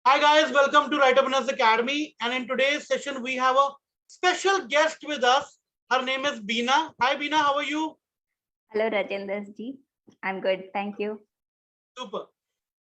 Hi guys, welcome to Writerpreneurs Academy. And in today's session, we have a special guest with us. Her name is Beena. Hi Beena, how are you? Hello, Rajendra ji. I'm good. Thank you. Super.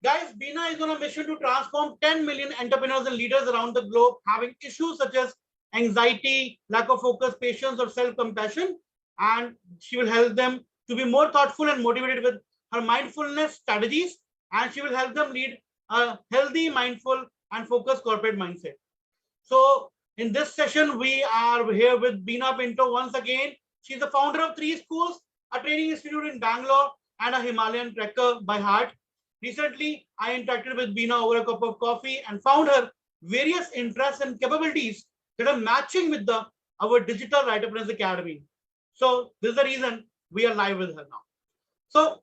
Guys, Beena is on a mission to transform 10 million entrepreneurs and leaders around the globe having issues such as anxiety, lack of focus, patience, or self-compassion. And she will help them to be more thoughtful and motivated with her mindfulness strategies. And she will help them lead a healthy, mindful, and focused corporate mindset. So in this session, we are here with Beena Pinto once again. She's the founder of 3 schools, a training institute in Bangalore, and a Himalayan trekker by heart. Recently, I interacted with Beena over a cup of coffee and found her various interests and capabilities that are matching with our digital Writerpreneurs Academy. So this is the reason we are live with her now. So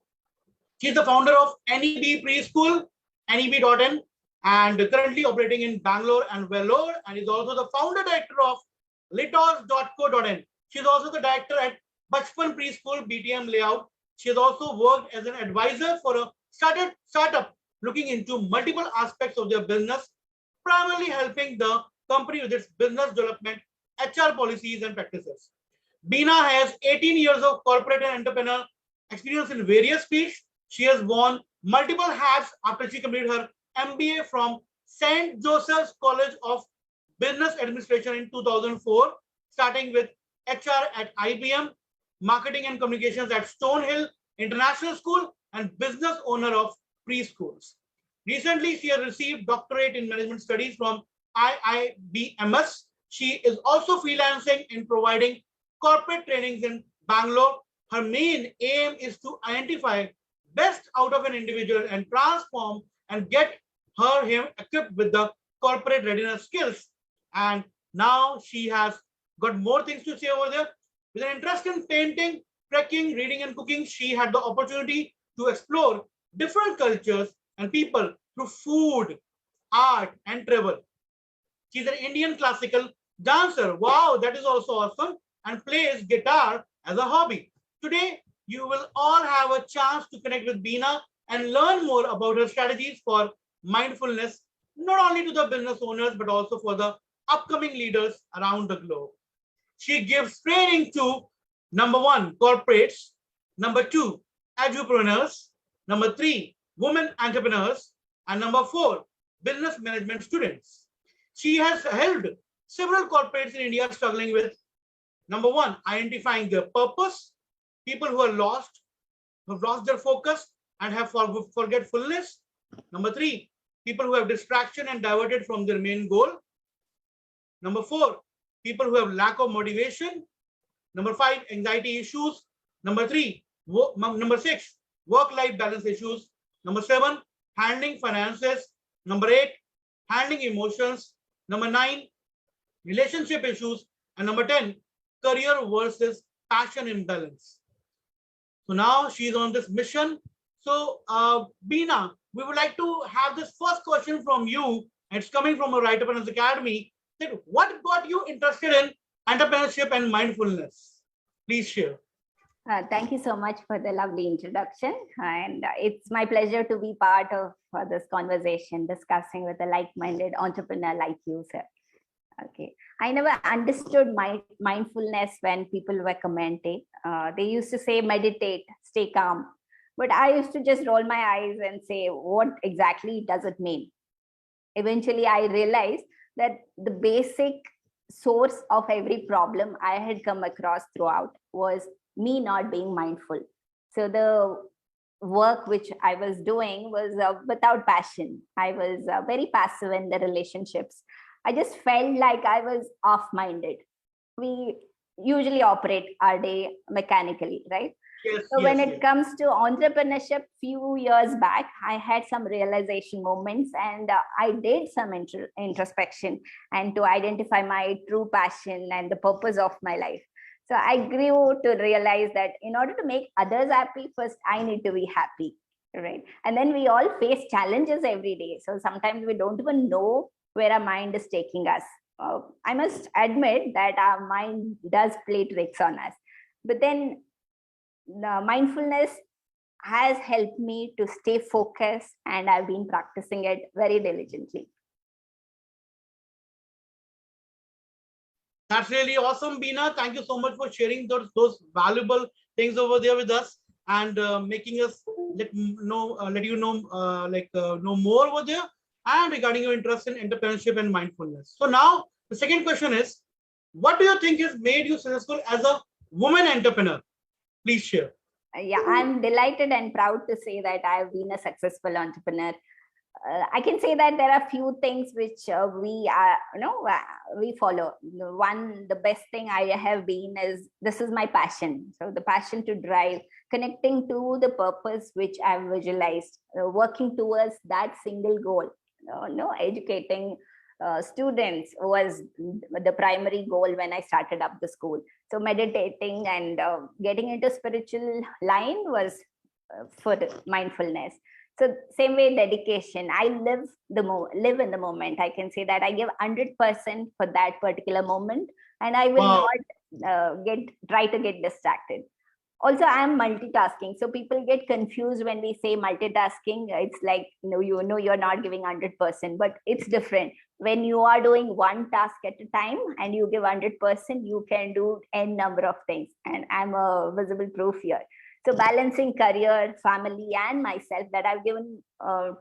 she's the founder of NEB Preschool, neb.in, and currently operating in Bangalore and Vellore, and is also the founder director of litos.co.in. She's also the director at Bachpan Preschool BTM Layout. She has also worked as an advisor for a startup looking into multiple aspects of their business, primarily helping the company with its business development, HR policies, and practices. Beena has 18 years of corporate and entrepreneur experience in various fields. She has worn multiple hats after she completed her MBA from St. Joseph's College of Business Administration in 2004, starting with HR at IBM, marketing and communications at Stonehill International School, and business owner of preschools. Recently, she has received doctorate in management studies from IIBMS. She is also freelancing in providing corporate trainings in Bangalore. Her main aim is to identify best out of an individual and transform and get him equipped with the corporate readiness skills. And now she has got more things to say over there. With an interest in painting, trekking, reading, and cooking, she had the opportunity to explore different cultures and people through food, art, and travel. She's an Indian classical dancer. Wow, that is also awesome. And plays guitar as a hobby. Today, you will all have a chance to connect with Beena and learn more about her strategies for mindfulness, not only to the business owners, but also for the upcoming leaders around the globe. She gives training to number 1, corporates, number 2, entrepreneurs, number 3, women entrepreneurs, and number 4, business management students. She has helped several corporates in India struggling with number 1, identifying their purpose, people who are lost, who have lost their focus and have forgetfulness. Number 3, people who have distraction and diverted from their main goal. Number 4, people who have lack of motivation. Number 5, anxiety issues. Number 6, work-life balance issues. Number 7, handling finances. Number 8, handling emotions. Number 9, relationship issues. And number 10, career versus passion imbalance. So now she's on this mission. So Beena, we would like to have this first question from you. It's coming from a Writerpreneurs Academy. That what got you interested in entrepreneurship and mindfulness? Please share. Thank you so much for the lovely introduction. And it's my pleasure to be part of this conversation, discussing with a like-minded entrepreneur like you, sir. Okay. I never understood mindfulness when people were commenting. They used to say, meditate, stay calm. But I used to just roll my eyes and say, what exactly does it mean? Eventually, I realized that the basic source of every problem I had come across throughout was me not being mindful. So the work which I was doing was without passion. I was very passive in the relationships. I just felt like I was off-minded. We usually operate our day mechanically, right? Yes, So yes, when it yes. comes to entrepreneurship, few years back, I had some realization moments and I did some introspection and to identify my true passion and the purpose of my life. So I grew to realize that in order to make others happy, first I need to be happy, right? And then we all face challenges every day. So sometimes we don't even know where our mind is taking us. I must admit that our mind does play tricks on us. But then the mindfulness has helped me to stay focused, and I've been practicing it very diligently. That's really awesome, Beena. Thank you so much for sharing those valuable things over there with us and making us let you know more over there and regarding your interest in entrepreneurship and mindfulness. So now the second question is, what do you think has made you successful as a woman entrepreneur? Please share. Yeah, I'm delighted and proud to say that I've been a successful entrepreneur. I can say that there are few things which we follow. One, the best thing I have been is, this is my passion. So the passion to drive, connecting to the purpose which I've visualized, working towards that single goal. Educating students was the primary goal when I started up the school. So meditating and getting into spiritual line was for mindfulness. So same way, dedication. I live in the moment. I can say that I give 100% for that particular moment, and I will not try to get distracted. Also, I am multitasking. So people get confused when we say multitasking. It's like, you're not giving 100%, but it's different. When you are doing one task at a time and you give 100%, you can do n number of things. And I'm a visible proof here. So balancing career, family, and myself, that I've given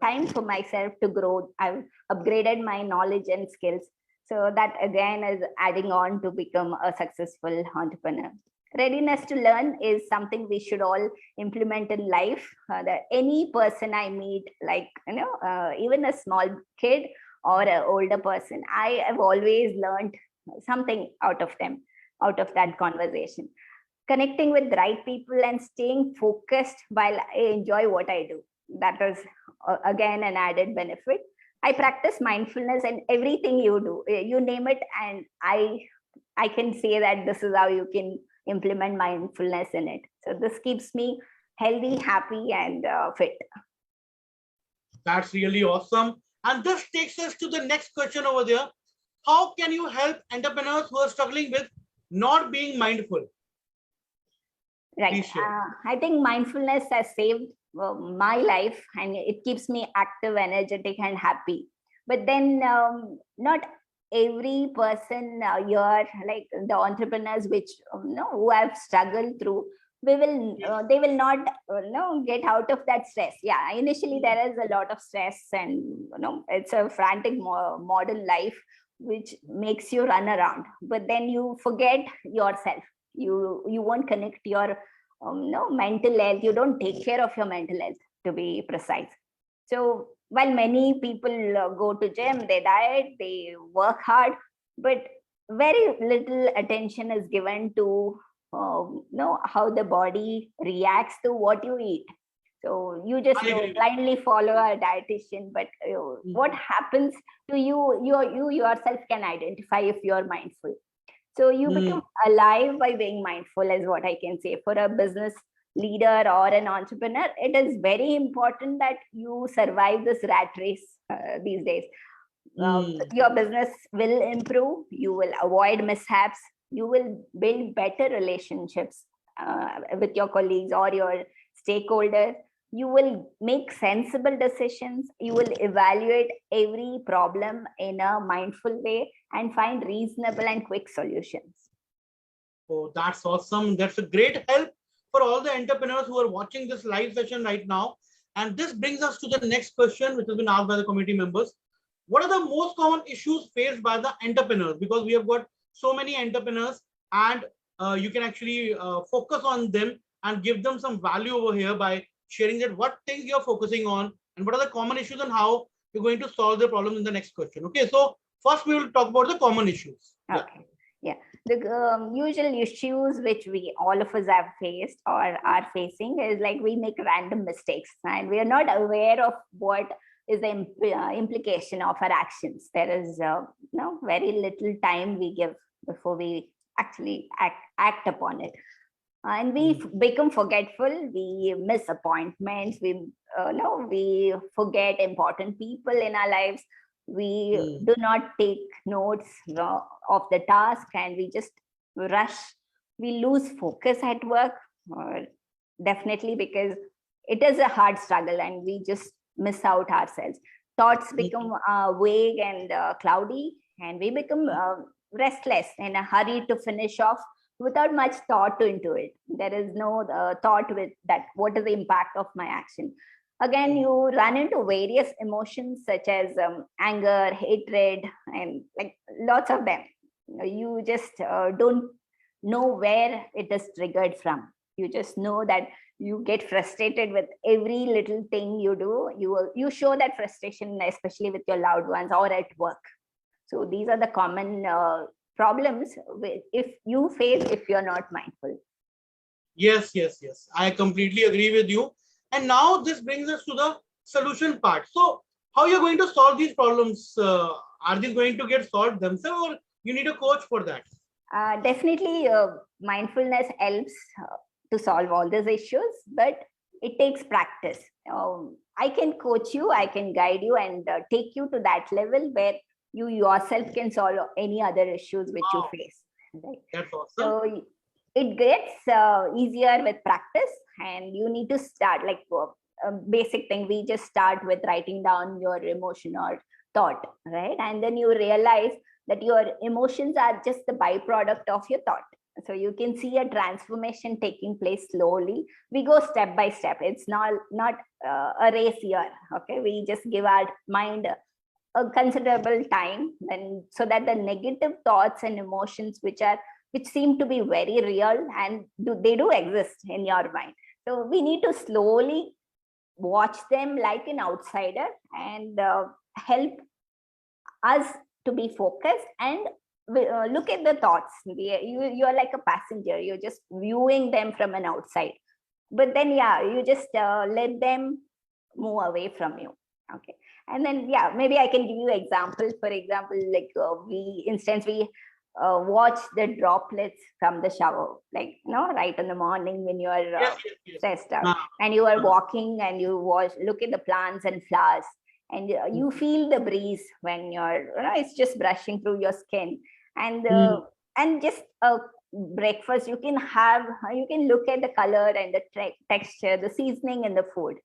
time for myself to grow. I've upgraded my knowledge and skills. So that again is adding on to become a successful entrepreneur. Readiness to learn is something we should all implement in life. That any person I meet, like, even a small kid or an older person, I have always learned something out of them, out of that conversation. Connecting with the right people and staying focused while I enjoy what I do. That is, again, an added benefit. I practice mindfulness in everything you do. You name it, and I can say that this is how you can implement mindfulness in it. So this keeps me healthy, happy, and fit. That's really awesome. And this takes us to the next question over there. How can you help entrepreneurs who are struggling with not being mindful? Right. I think mindfulness has saved my life, and it keeps me active, energetic, and happy. But then not every person here, like the entrepreneurs which who have struggled through, they will not get out of that stress. Yeah, initially there is a lot of stress, and it's a frantic modern life which makes you run around, but then you forget yourself. You won't connect your mental health. You don't take care of your mental health, to be precise. So while many people go to gym, they diet, they work hard, but very little attention is given to how the body reacts to what you eat. So you just blindly follow a dietitian, but what happens to you, you yourself can identify if you're mindful. So you become alive by being mindful, is what I can say. For a business leader or an entrepreneur, it is very important that you survive this rat race these days. Your business will improve, you will avoid mishaps, you will build better relationships with your colleagues or your stakeholders. You will make sensible decisions. You will evaluate every problem in a mindful way and find reasonable and quick solutions. Oh, that's awesome. That's a great help for all the entrepreneurs who are watching this live session right now. And this brings us to the next question, which has been asked by the community members. What are the most common issues faced by the entrepreneurs? Because we have got so many entrepreneurs, and you can actually focus on them and give them some value over here by sharing that what things you're focusing on and what are the common issues and how you're going to solve the problem in the next question. Okay, so first we will talk about the common issues. Okay. Yeah. The usual issues which we all of us have faced or are facing is like we make random mistakes and we are not aware of what is the implication of our actions. There is very little time we give before we actually act upon it. And we become forgetful, we miss appointments, we forget important people in our lives. We do not take notes of the task and we just rush. We lose focus at work, definitely, because it is a hard struggle and we just miss out ourselves. Thoughts become vague and cloudy, and we become restless in a hurry to finish off without much thought into it. There is no thought with that. What is the impact of my action? Again, you run into various emotions such as anger, hatred, and like lots of them. You just don't know where it is triggered from. You just know that you get frustrated with every little thing you do. You show that frustration, especially with your loved ones or at work. So these are the common problems if you face if you're not mindful. Yes, yes, yes. I completely agree with you. And now this brings us to the solution part. So how you're going to solve these problems? Are these going to get solved themselves, or you need a coach for that? Definitely, mindfulness helps to solve all these issues, but it takes practice. I can coach you, I can guide you, and take you to that level where you yourself can solve any other issues which you face. Right? That's awesome. So it gets easier with practice, and you need to start like a basic thing. We just start with writing down your emotion or thought, right? And then you realize that your emotions are just the byproduct of your thought. So you can see a transformation taking place slowly. We go step by step. It's not a race here. Okay, we just give our mind a considerable time, and so that the negative thoughts and emotions which seem to be very real and they do exist in your mind. So we need to slowly watch them like an outsider and help us to be focused and look at the thoughts. You're like a passenger. You're just viewing them from an outside. But then, yeah, you just let them move away from you. Okay. And then, yeah, maybe I can give you examples. For example, like we watch the droplets from the shower, like, right in the morning when you are stressed out and you are walking and you look at the plants and flowers, and you feel the breeze when it's just brushing through your skin, and just breakfast you can look at the color and the texture, the seasoning in the food.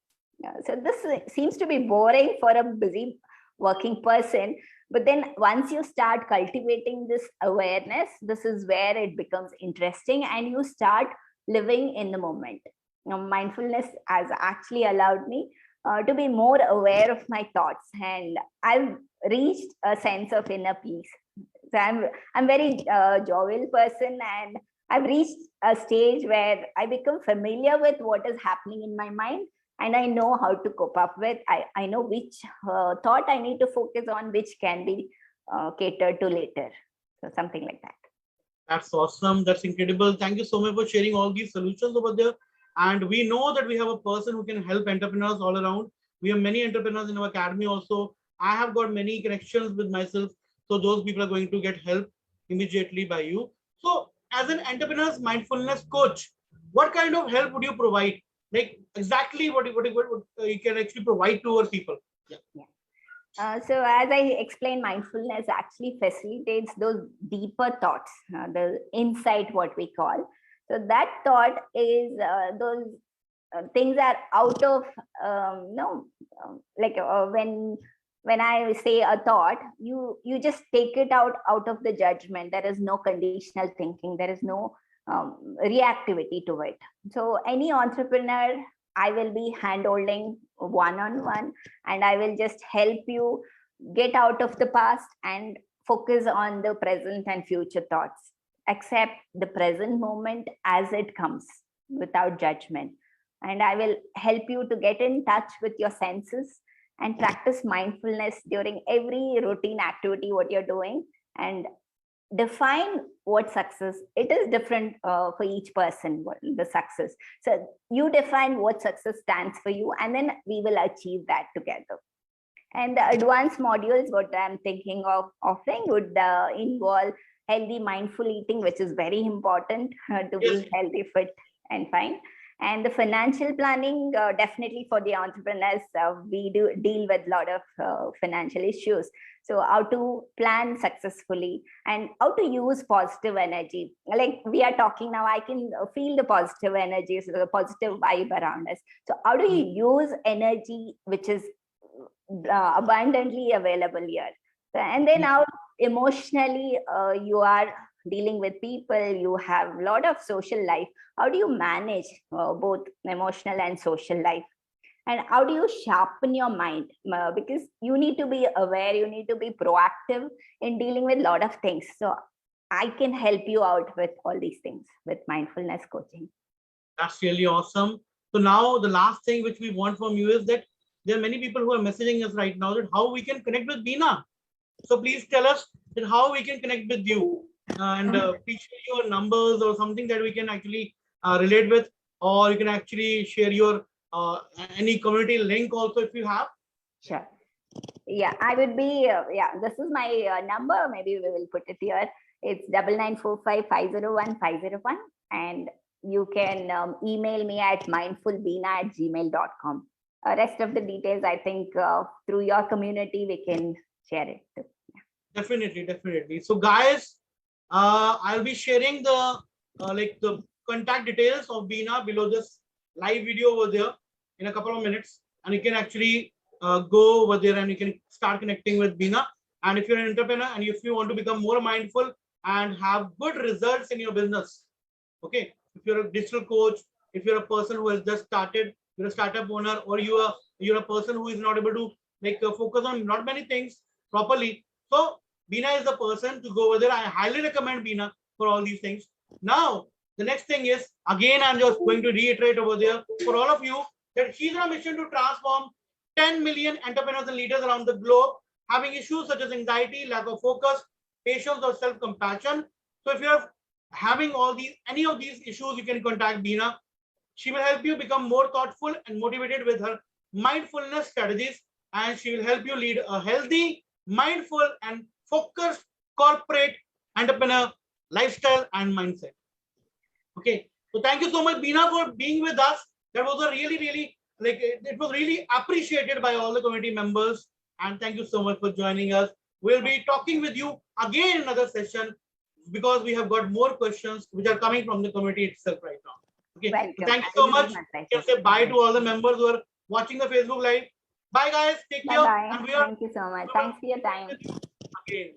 So this seems to be boring for a busy working person, but then once you start cultivating this awareness, this is where it becomes interesting and you start living in the moment. Mindfulness has actually allowed me to be more aware of my thoughts, and I've reached a sense of inner peace. So I'm very jovial person, and I've reached a stage where I become familiar with what is happening in my mind, and I know how to cope up with. I know which thought I need to focus on, which can be catered to later. So something like that. That's awesome. That's incredible. Thank you so much for sharing all these solutions over there. And we know that we have a person who can help entrepreneurs all around. We have many entrepreneurs in our academy also. I have got many connections with myself. So those people are going to get help immediately by you. So as an entrepreneur's mindfulness coach, what kind of help would you provide? Like exactly what you can actually provide to our people? Yeah. So as I explained, mindfulness actually facilitates those deeper thoughts, the insight, what we call. So that thought is those things are out of when I say a thought, you just take it out of the judgment. There is no conditional thinking. There is no reactivity to it. So any entrepreneur, I will be hand-holding one-on-one, and I will just help you get out of the past and focus on the present and future thoughts. Accept the present moment as it comes without judgment. And I will help you to get in touch with your senses and practice mindfulness during every routine activity, what you're doing, and define what success. It is different for each person, the success. So you define what success stands for you, and then we will achieve that together. And the advanced modules, what I'm thinking of offering would involve healthy mindful eating, which is very important to be healthy, fit, and fine. And the financial planning, definitely for the entrepreneurs, we do deal with a lot of financial issues. So how to plan successfully and how to use positive energy. Like we are talking now, I can feel the positive energy, so the positive vibe around us. So how do you use energy which is abundantly available here? And then how emotionally you are dealing with people, you have a lot of social life. How do you manage both emotional and social life? And how do you sharpen your mind? Because you need to be aware, you need to be proactive in dealing with a lot of things. So I can help you out with all these things with mindfulness coaching. That's really awesome. So now the last thing which we want from you is that there are many people who are messaging us right now that how we can connect with Beena. So please tell us that how we can connect with you, and please share your numbers or something that we can actually relate with, or you can actually share your any community link also if you have. Sure. Yeah, I would be, this is my number. Maybe we will put it here. It's 9945501501. And you can email me at mindfulbeena@gmail.com. Rest of the details, I think through your community, we can share it too. Definitely, definitely. So guys, I'll be sharing the like the contact details of Beena below this live video over there in a couple of minutes, and you can actually go over there and you can start connecting with Beena. And if you're an entrepreneur and if you want to become more mindful and have good results in your business, okay, if you're a digital coach, if you're a person who has just started, you're a startup owner, or you're a person who is not able to like focus on not many things properly, so Beena is the person to go over there. I highly recommend Beena for all these things. Now, the next thing is, again, I'm just going to reiterate over there for all of you that she's on a mission to transform 10 million entrepreneurs and leaders around the globe having issues such as anxiety, lack of focus, patience, or self-compassion. So if you're having any of these issues, you can contact Beena. She will help you become more thoughtful and motivated with her mindfulness strategies, and she will help you lead a healthy, mindful, and focused corporate entrepreneur lifestyle and mindset. Okay, so thank you so much, Beena, for being with us. That was a really like it was really appreciated by all the community members, and thank you so much for joining us. We'll be talking with you again in another session because we have got more questions which are coming from the community itself right now. Okay, so thank you so much. You can say bye to all the members who are watching the Facebook Live. Bye guys, take care. Bye. And Thank you so much. Thanks for your time. Again.